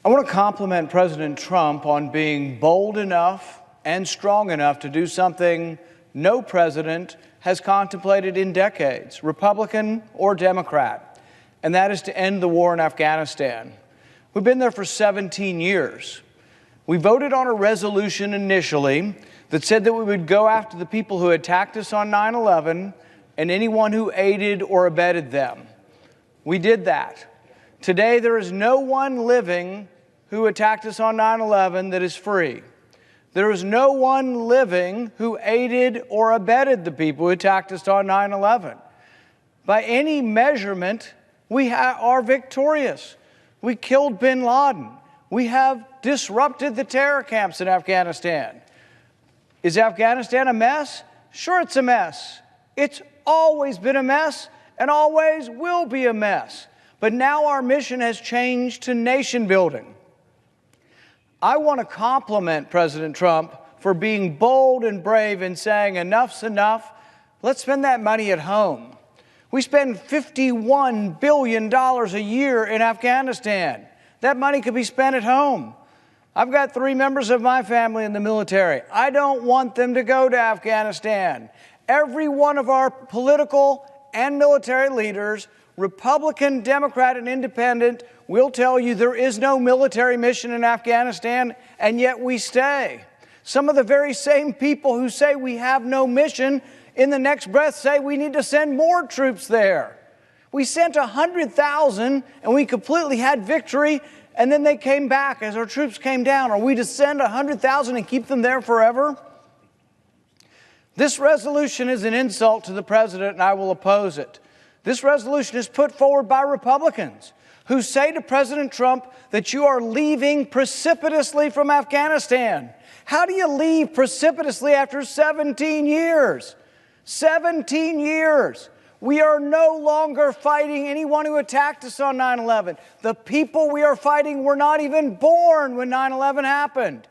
I want to compliment President Trump on being bold enough and strong enough to do something no president has contemplated in decades, Republican or Democrat, and that is to end the war in Afghanistan. We've been there for 17 years. We voted on a resolution initially that said that we would go after the people who attacked us on 9/11 and anyone who aided or abetted them. We did that. Today, there is no one living who attacked us on 9/11 that is free. There is no one living who aided or abetted the people who attacked us on 9/11. By any measurement, we are victorious. We killed bin Laden. We have disrupted the terror camps in Afghanistan. Is Afghanistan a mess? Sure, it's a mess. It's always been a mess and always will be a mess. But now our mission has changed to nation building. I want to compliment President Trump for being bold and brave in saying enough's enough. Let's spend that money at home. We spend $51 billion a year in Afghanistan. That money could be spent at home. I've got 3 members of my family in the military. I don't want them to go to Afghanistan. Every one of our political and military leaders, Republican, Democrat, and Independent, will tell you there is no military mission in Afghanistan, and yet we stay. Some of the very same people who say we have no mission in the next breath say we need to send more troops there. We sent 100,000 and we completely had victory, and then they came back as our troops came down. Are we to send 100,000 and keep them there forever? This resolution is an insult to the president, and I will oppose it. This resolution is put forward by Republicans who say to President Trump that you are leaving precipitously from Afghanistan. How do you leave precipitously after 17 years? 17 years. We are no longer fighting anyone who attacked us on 9/11. The people we are fighting were not even born when 9/11 happened.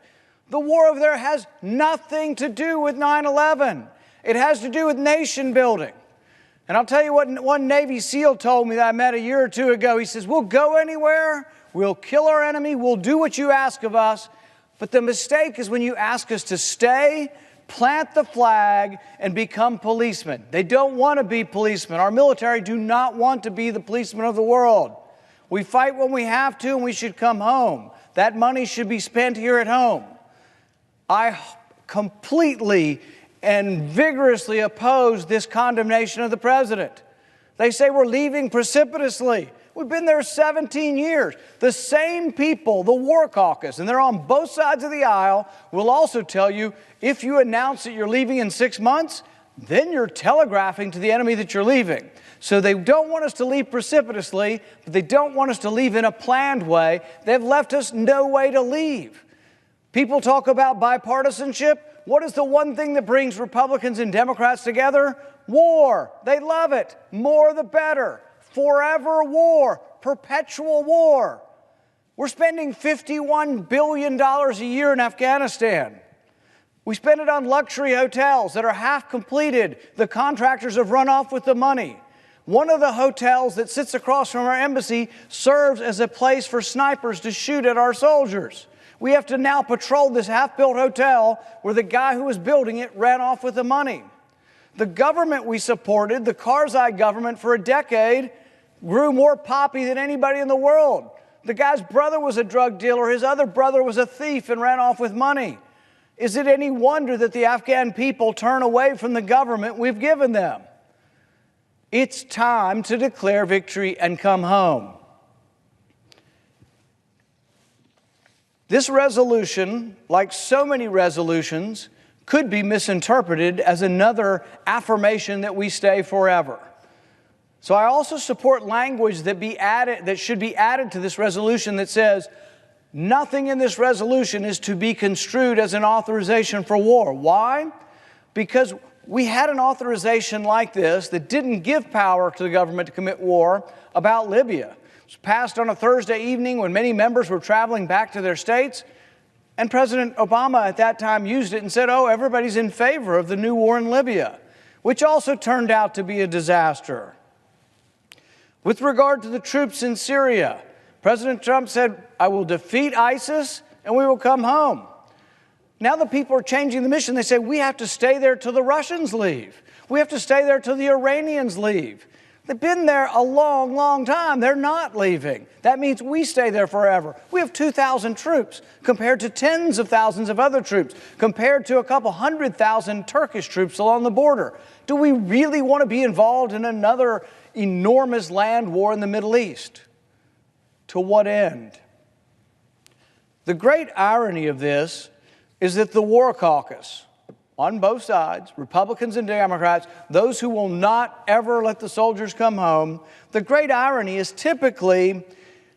The war over there has nothing to do with 9/11. It has to do with nation building. And I'll tell you what one Navy SEAL told me that I met a year or 2 ago. He says, we'll go anywhere, we'll kill our enemy, we'll do what you ask of us. But the mistake is when you ask us to stay, plant the flag, and become policemen. They don't want to be policemen. Our military do not want to be the policemen of the world. We fight when we have to, and we should come home. That money should be spent here at home. I completely and vigorously oppose this condemnation of the president. They say we're leaving precipitously. We've been there 17 years. The same people, the War Caucus, and they're on both sides of the aisle, will also tell you if you announce that you're leaving in 6 months, then you're telegraphing to the enemy that you're leaving. So they don't want us to leave precipitously, but they don't want us to leave in a planned way. They've left us no way to leave. People talk about bipartisanship. What is the one thing that brings Republicans and Democrats together? War. They love it. More the better. Forever war. Perpetual war. We're spending $51 billion a year in Afghanistan. We spend it on luxury hotels that are half completed. The contractors have run off with the money. One of the hotels that sits across from our embassy serves as a place for snipers to shoot at our soldiers. We have to now patrol this half-built hotel where the guy who was building it ran off with the money. The government we supported, the Karzai government, for a decade, grew more poppy than anybody in the world. The guy's brother was a drug dealer. His other brother was a thief and ran off with money. Is it any wonder that the Afghan people turn away from the government we've given them? It's time to declare victory and come home. This resolution, like so many resolutions, could be misinterpreted as another affirmation that we stay forever. So I also support language that should be added to this resolution that says, nothing in this resolution is to be construed as an authorization for war. Why? Because we had an authorization like this that didn't give power to the government to commit war about Libya. It was passed on a Thursday evening when many members were traveling back to their states, and President Obama at that time used it and said, oh, everybody's in favor of the new war in Libya, which also turned out to be a disaster. With regard to the troops in Syria, President Trump said, I will defeat ISIS and we will come home. Now the people are changing the mission. They say, we have to stay there till the Russians leave. We have to stay there till the Iranians leave. They've been there a long, long time. They're not leaving. That means we stay there forever. We have 2,000 troops compared to tens of thousands of other troops, compared to a couple 100,000 Turkish troops along the border. Do we really want to be involved in another enormous land war in the Middle East? To what end? The great irony of this is that the War Caucus, on both sides, Republicans and Democrats, those who will not ever let the soldiers come home, the great irony is typically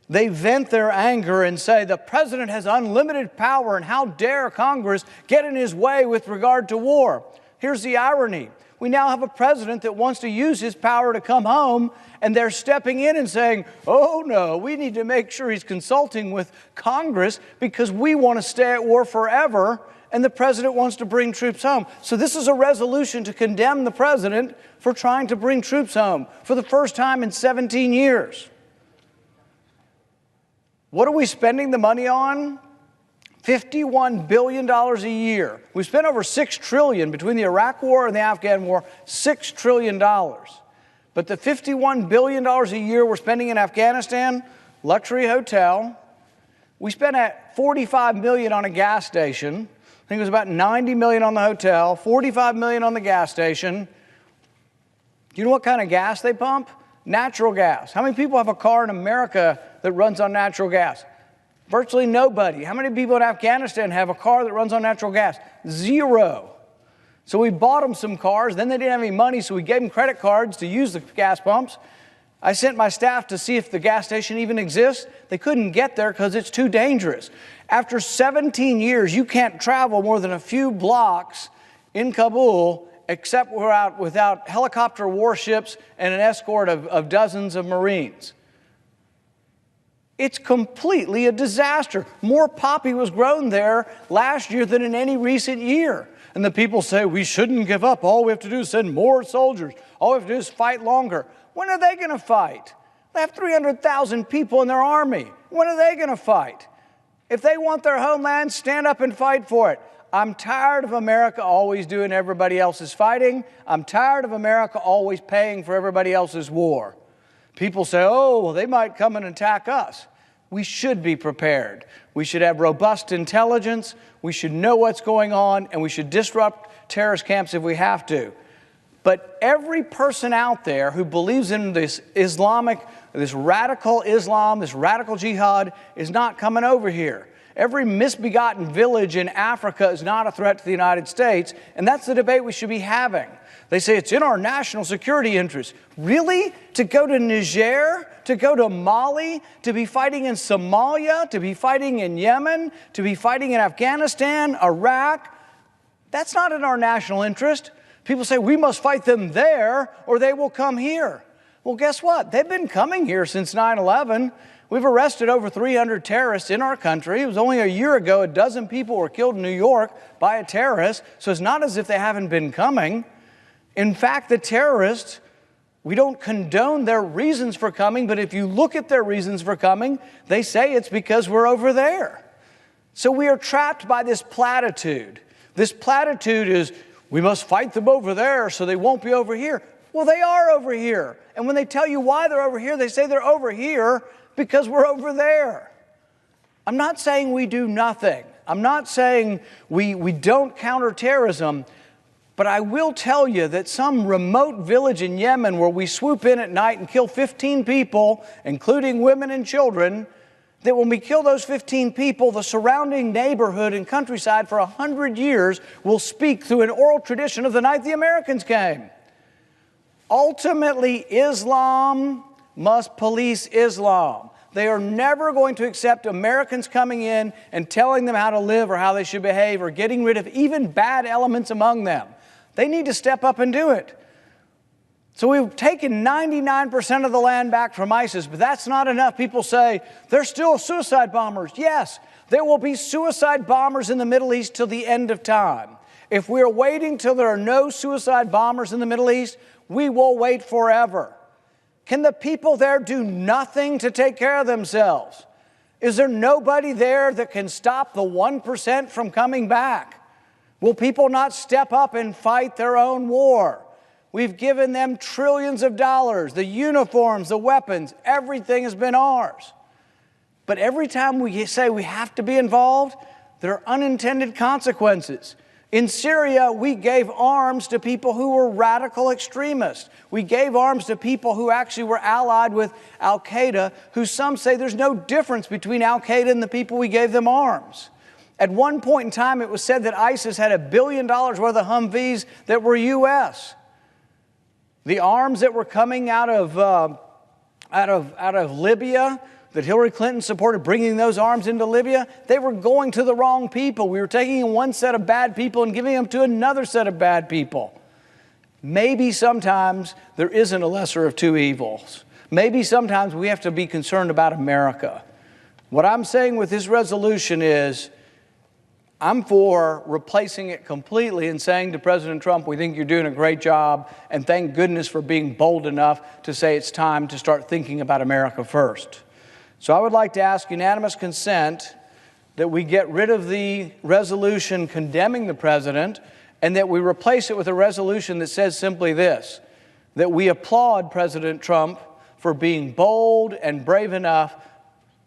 they vent their anger and say the president has unlimited power and how dare Congress get in his way with regard to war. Here's the irony. We now have a president that wants to use his power to come home, and they're stepping in and saying, oh no, we need to make sure he's consulting with Congress because we want to stay at war forever, and the president wants to bring troops home. So this is a resolution to condemn the president for trying to bring troops home for the first time in 17 years. What are we spending the money on? $51 billion a year. We've spent over $6 trillion between the Iraq War and the Afghan War, $6 trillion. But the $51 billion a year we're spending in Afghanistan, luxury hotel. We spent at $45 million on a gas station. I think it was about $90 million on the hotel, $45 million on the gas station. Do you know what kind of gas they pump? Natural gas. How many people have a car in America that runs on natural gas? Virtually nobody. How many people in Afghanistan have a car that runs on natural gas? Zero. So we bought them some cars, then they didn't have any money, so we gave them credit cards to use the gas pumps. I sent my staff to see if the gas station even exists. They couldn't get there because it's too dangerous. After 17 years, you can't travel more than a few blocks in Kabul except without helicopter warships and an escort of dozens of Marines. It's completely a disaster. More poppy was grown there last year than in any recent year. And the people say, we shouldn't give up. All we have to do is send more soldiers. All we have to do is fight longer. When are they going to fight? They have 300,000 people in their army. When are they going to fight? If they want their homeland, stand up and fight for it. I'm tired of America always doing everybody else's fighting. I'm tired of America always paying for everybody else's war. People say, oh, well, they might come and attack us. We should be prepared. We should have robust intelligence. We should know what's going on, and we should disrupt terrorist camps if we have to. But every person out there who believes in this radical Islam, this radical jihad, is not coming over here. Every misbegotten village in Africa is not a threat to the United States, and that's the debate we should be having. They say it's in our national security interest. Really? To go to Niger? To go to Mali? To be fighting in Somalia? To be fighting in Yemen? To be fighting in Afghanistan, Iraq? That's not in our national interest. People say we must fight them there or they will come here. Well, guess what? They've been coming here since 9/11. We've arrested over 300 terrorists in our country. It was only a year ago, a dozen people were killed in New York by a terrorist. So it's not as if they haven't been coming. In fact, the terrorists, we don't condone their reasons for coming, but if you look at their reasons for coming, they say it's because we're over there. So we are trapped by this platitude. This platitude is, we must fight them over there so they won't be over here. Well, they are over here. And when they tell you why they're over here, they say they're over here because we're over there. I'm not saying we do nothing. I'm not saying we don't counter terrorism. But I will tell you that some remote village in Yemen where we swoop in at night and kill 15 people, including women and children, that when we kill those 15 people, the surrounding neighborhood and countryside for 100 years will speak through an oral tradition of the night the Americans came. Ultimately, Islam must police Islam. They are never going to accept Americans coming in and telling them how to live or how they should behave or getting rid of even bad elements among them. They need to step up and do it. So we've taken 99% of the land back from ISIS, but that's not enough. People say, they're still suicide bombers. Yes, there will be suicide bombers in the Middle East till the end of time. If we're waiting till there are no suicide bombers in the Middle East, we will wait forever. Can the people there do nothing to take care of themselves? Is there nobody there that can stop the 1% from coming back? Will people not step up and fight their own war? We've given them trillions of dollars, the uniforms, the weapons, everything has been ours. But every time we say we have to be involved, there are unintended consequences. In Syria, we gave arms to people who were radical extremists. We gave arms to people who actually were allied with Al-Qaeda, who some say there's no difference between Al-Qaeda and the people we gave them arms. At one point in time, it was said that ISIS had $1 billion worth of Humvees that were U.S. The arms that were coming out of Libya, that Hillary Clinton supported bringing those arms into Libya, they were going to the wrong people. We were taking one set of bad people and giving them to another set of bad people. Maybe sometimes there isn't a lesser of two evils. Maybe sometimes we have to be concerned about America. What I'm saying with this resolution is, I'm for replacing it completely and saying to President Trump, we think you're doing a great job, and thank goodness for being bold enough to say it's time to start thinking about America first. So I would like to ask unanimous consent that we get rid of the resolution condemning the president and that we replace it with a resolution that says simply this, that we applaud President Trump for being bold and brave enough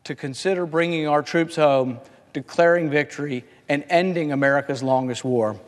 to consider bringing our troops home, declaring victory, and ending America's longest war.